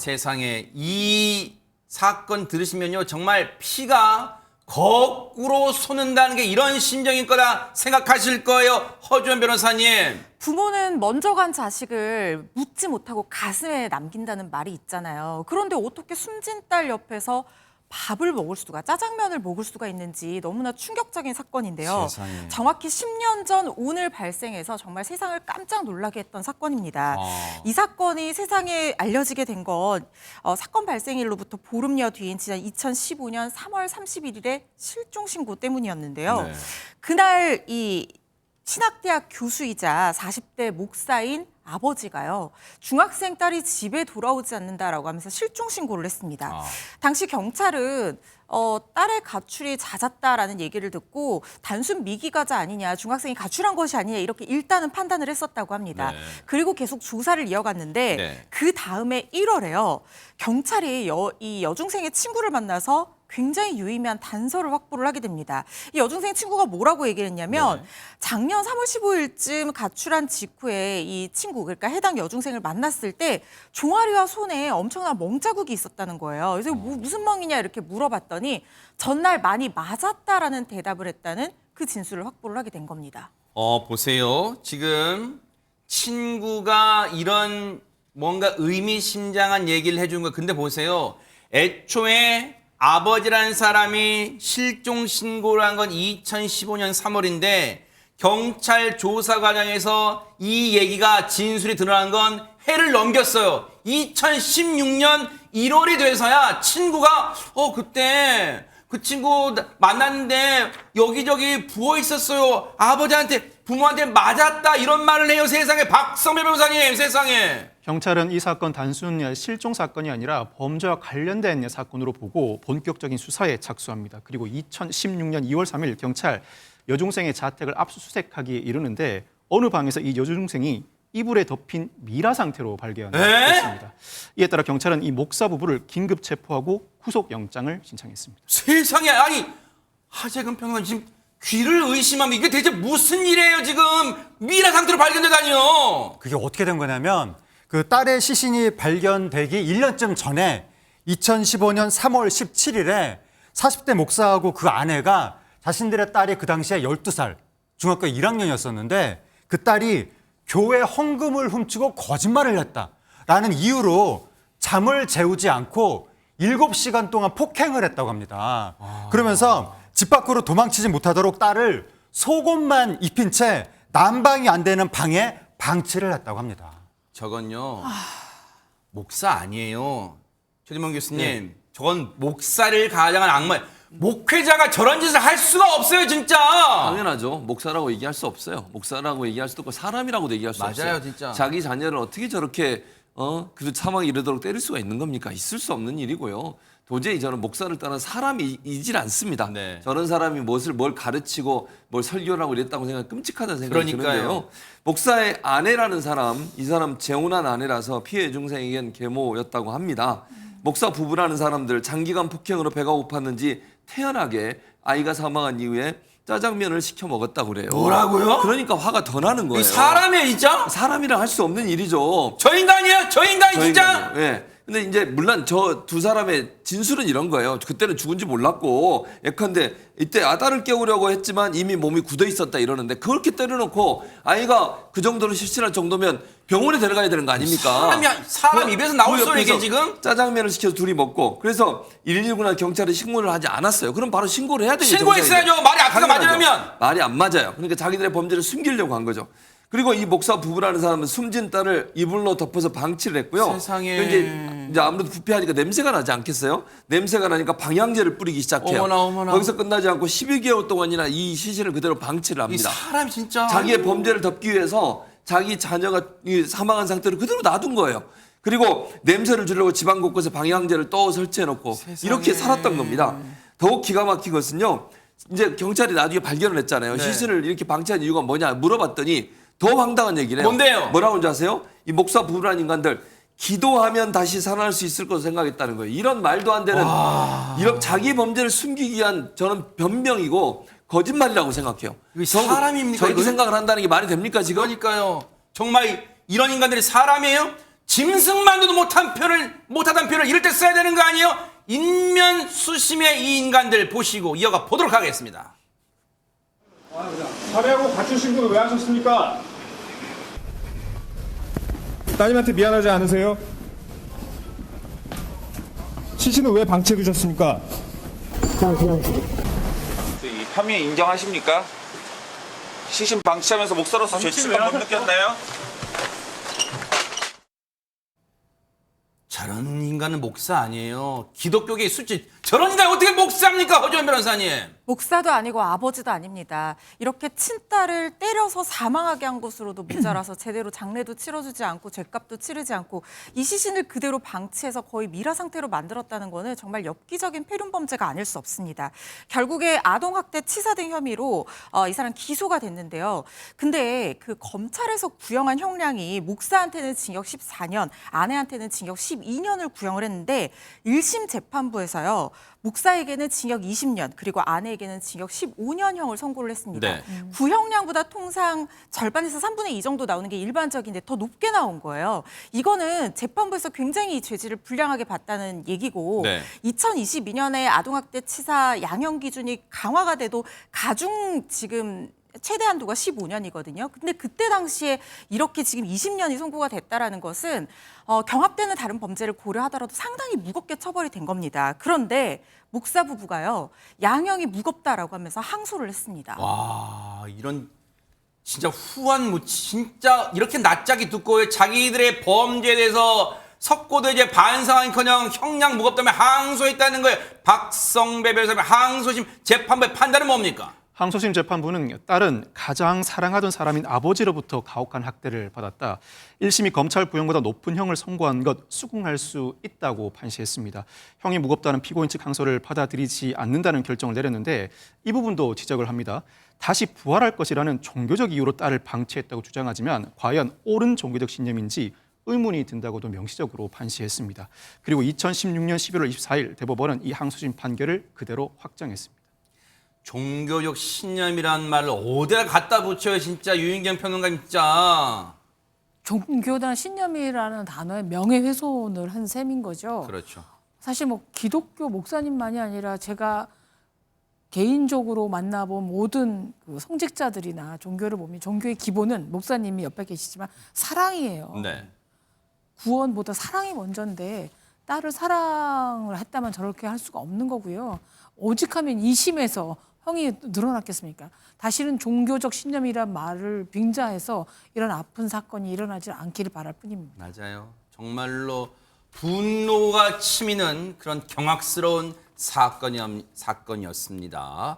세상에 이 사건 들으시면요 정말 피가 거꾸로 솟는다는 게 이런 심정일 거다 생각하실 거예요. 허주연 변호사님. 부모는 먼저 간 자식을 묻지 못하고 가슴에 남긴다는 말이 있잖아요. 그런데 어떻게 숨진 딸 옆에서 밥을 먹을 수가, 짜장면을 먹을 수가 있는지 너무나 충격적인 사건인데요. 세상에. 정확히 10년 전 오늘 발생해서 정말 세상을 깜짝 놀라게 했던 사건입니다. 이 사건이 세상에 알려지게 된 건 사건 발생일로부터 보름여 뒤인 지난 2015년 3월 31일에 실종 신고 때문이었는데요. 네. 그날 이 신학대학 교수이자 40대 목사인 아버지가요. 중학생 딸이 집에 돌아오지 않는다라고 하면서 실종 신고를 했습니다. 당시 경찰은 딸의 가출이 잦았다라는 얘기를 듣고 단순 미기가자 아니냐, 중학생이 가출한 것이 아니냐 이렇게 일단은 판단을 했었다고 합니다. 네. 그리고 계속 조사를 이어갔는데 네. 그 다음에 1월에요. 경찰이 이 여중생의 친구를 만나서 굉장히 유의미한 단서를 확보를 하게 됩니다. 이 여중생 친구가 뭐라고 얘기를 했냐면 작년 3월 15일쯤 가출한 직후에 이 친구, 그러니까 해당 여중생을 만났을 때 종아리와 손에 엄청난 멍자국이 있었다는 거예요. 그래서 무슨 멍이냐 이렇게 물어봤더니 전날 많이 맞았다라는 대답을 했다는 그 진술을 확보를 하게 된 겁니다. 보세요. 지금 친구가 이런 뭔가 의미심장한 얘기를 해준 거. 근데 보세요. 애초에 아버지라는 사람이 실종 신고를 한 건 2015년 3월인데 경찰 조사 과정에서 이 얘기가 진술이 드러난 건 해를 넘겼어요. 2016년 1월이 돼서야 친구가 그때 그 친구 만났는데 여기저기 부어 있었어요. 아버지한테 부모한테 맞았다 이런 말을 해요. 세상에. 박성배 변호사님, 세상에. 경찰은 이 사건 단순 실종 사건이 아니라 범죄와 관련된 사건으로 보고 본격적인 수사에 착수합니다. 그리고 2016년 2월 3일 경찰 여중생의 자택을 압수수색하기에 이르는데 어느 방에서 이 여중생이 이불에 덮인 미라 상태로 발견됐습니다. 이에 따라 경찰은 이 목사 부부를 긴급 체포하고 구속영장을 신청했습니다. 세상에. 아니 하재근 평론가 지금 귀를 의심하면 이게 대체 무슨 일이에요 지금. 미라 상태로 발견되다니요. 그게 어떻게 된 거냐면 그 딸의 시신이 발견되기 1년쯤 전에 2015년 3월 17일에 40대 목사하고 그 아내가 자신들의 딸이 그 당시에 12살, 중학교 1학년이었었는데 그 딸이 교회 헌금을 훔치고 거짓말을 했다라는 이유로 잠을 재우지 않고 7시간 동안 폭행을 했다고 합니다. 그러면서 집 밖으로 도망치지 못하도록 딸을 속옷만 입힌 채 난방이 안 되는 방에 방치를 했다고 합니다. 저건요 목사 아니에요. 최진범 교수님. 저건 목사를 가장한 악마. 목회자가 저런 짓을 할 수가 없어요 진짜. 당연하죠. 목사라고 얘기할 수 없어요. 목사라고 얘기할 수도 없고 사람이라고도 얘기할 수 없어요. 맞아요, 진짜. 자기 자녀를 어떻게 저렇게 그 사망에 이르도록 때릴 수가 있는 겁니까? 있을 수 없는 일이고요. 도저히 저는 목사를 떠난 사람이질 않습니다. 네. 저런 사람이 뭘 가르치고 뭘 설교를 하고 이랬다고 생각하면 끔찍하다는 생각이 그러니까요. 드는데요. 목사의 아내라는 사람, 이 사람 재혼한 아내라서 피해 중생에겐 계모였다고 합니다. 목사 부부라는 사람들 장기간 폭행으로 배가 고팠는지 태연하게 아이가 사망한 이후에 짜장면을 시켜 먹었다고 그래요. 뭐라고요? 그러니까 화가 더 나는 거예요. 이 사람이에요 진짜? 사람이랑 할 수 없는 일이죠. 저 인간이에요? 저 인간 진짜? 예. 근데 이제 물론 저 두 사람의 진술은 이런 거예요. 그때는 죽은지 몰랐고 예컨대 이때 아다를 깨우려고 했지만 이미 몸이 굳어 있었다 이러는데 그렇게 때려놓고 아이가 그 정도로 실신할 정도면 병원에 데려가야 되는 거 아닙니까? 사람 입에서 나올 그 소리 이게 옆에서 지금? 짜장면을 시켜서 둘이 먹고 그래서 119나 경찰에 신고를 하지 않았어요. 그럼 바로 신고를 해야 되겠죠. 신고했어야죠. 말이 앞뒤가 맞으려면. 말이 안 맞아요. 그러니까 자기들의 범죄를 숨기려고 한 거죠. 그리고 이 목사 부부라는 사람은 숨진 딸을 이불로 덮어서 방치를 했고요. 세상에. 이제 아무래도 부패하니까 냄새가 나지 않겠어요? 냄새가 나니까 방향제를 뿌리기 시작해요. 어머나. 거기서 끝나지 않고 12개월 동안이나 이 시신을 그대로 방치를 이 합니다. 사람 진짜. 자기의 범죄를 덮기 위해서 자기 자녀가 사망한 상태로 그대로 놔둔 거예요. 그리고 냄새를 주려고 집안 곳곳에 방향제를 또 설치해놓고 세상에. 이렇게 살았던 겁니다. 더욱 기가 막힌 것은요. 이제 경찰이 나중에 발견을 했잖아요. 네. 시신을 이렇게 방치한 이유가 뭐냐 물어봤더니 더 황당한 얘기를 해요. 뭔데요? 뭐라고 하는지 아세요? 이 목사 부부라는 인간들 기도하면 다시 살아날 수 있을 것으로 생각했다는 거예요. 이런 말도 안 되는 이런 자기 범죄를 숨기기 위한 저는 변명이고 거짓말이라고 생각해요. 이게 사람입니까, 저렇게 이거? 생각을 한다는 게 말이 됩니까 지금? 그러니까요. 정말 이런 인간들이 사람이에요? 짐승만도 못하던 표를 이럴 때 써야 되는 거 아니에요? 인면수심의 이 인간들 보시고 이어가 보도록 하겠습니다. 자네하고 가출 신고를 왜 하셨습니까? 따님한테 미안하지 않으세요? 시신은 왜 방치해 두셨습니까? 이 혐의 인정하십니까? 시신 방치하면서 목사로서 죄책감 못 느꼈나요? 저런 인간은 목사 아니에요. 기독교계의 수치. 저런 인간 어떻게 목사입니까, 허주원 변호사님? 목사도 아니고 아버지도 아닙니다. 이렇게 친딸을 때려서 사망하게 한 것으로도 모자라서 제대로 장례도 치러주지 않고 죗값도 치르지 않고 이 시신을 그대로 방치해서 거의 미라 상태로 만들었다는 거는 정말 엽기적인 폐륜 범죄가 아닐 수 없습니다. 결국에 아동학대 치사 등 혐의로 이 사람 기소가 됐는데요. 근데 그 검찰에서 구형한 형량이 목사한테는 징역 14년, 아내한테는 징역 12년을 구형을 했는데 1심 재판부에서요. 목사에게는 징역 20년 그리고 아내에게는 징역 15년형을 선고를 했습니다. 네. 구형량보다 통상 절반에서 3분의 2 정도 나오는 게 일반적인데 더 높게 나온 거예요. 이거는 재판부에서 굉장히 이 죄질을 불량하게 봤다는 얘기고 네. 2022년에 아동학대 치사 양형 기준이 강화가 돼도 가중 지금 최대 한도가 15년이거든요. 근데 그때 당시에 이렇게 지금 20년이 선고가 됐다라는 것은 경합되는 다른 범죄를 고려하더라도 상당히 무겁게 처벌이 된 겁니다. 그런데 목사 부부가요. 양형이 무겁다라고 하면서 항소를 했습니다. 와, 이런 진짜 진짜 이렇게 낯짝이 두꺼워요. 자기들의 범죄에 대해서 석고도 이제 반성하기커녕 형량 무겁다며 항소했다는 거예요. 박성배 변호사님 항소심 재판부의 판단은 뭡니까? 항소심 재판부는 딸은 가장 사랑하던 사람인 아버지로부터 가혹한 학대를 받았다. 1심이 검찰 구형보다 높은 형을 선고한 것 수긍할 수 있다고 판시했습니다. 형이 무겁다는 피고인 측 항소를 받아들이지 않는다는 결정을 내렸는데 이 부분도 지적을 합니다. 다시 부활할 것이라는 종교적 이유로 딸을 방치했다고 주장하지만 과연 옳은 종교적 신념인지 의문이 든다고도 명시적으로 판시했습니다. 그리고 2016년 11월 24일 대법원은 이 항소심 판결을 그대로 확정했습니다. 종교적 신념이란 말을 어디다 갖다 붙여요, 진짜 유인경 평론가님 진짜. 종교나 신념이라는 단어에 명예훼손을 한 셈인 거죠. 그렇죠. 사실 뭐 기독교 목사님만이 아니라 제가 개인적으로 만나본 모든 그 성직자들이나 종교를 보면 종교의 기본은 목사님이 옆에 계시지만 사랑이에요. 네. 구원보다 사랑이 먼저인데 딸을 사랑을 했다면 저렇게 할 수가 없는 거고요. 오직하면 2심에서 형이 늘어났겠습니까? 다시는 종교적 신념이란 말을 빙자해서 이런 아픈 사건이 일어나지 않기를 바랄 뿐입니다. 맞아요. 정말로 분노가 치미는 그런 경악스러운 사건이었습니다.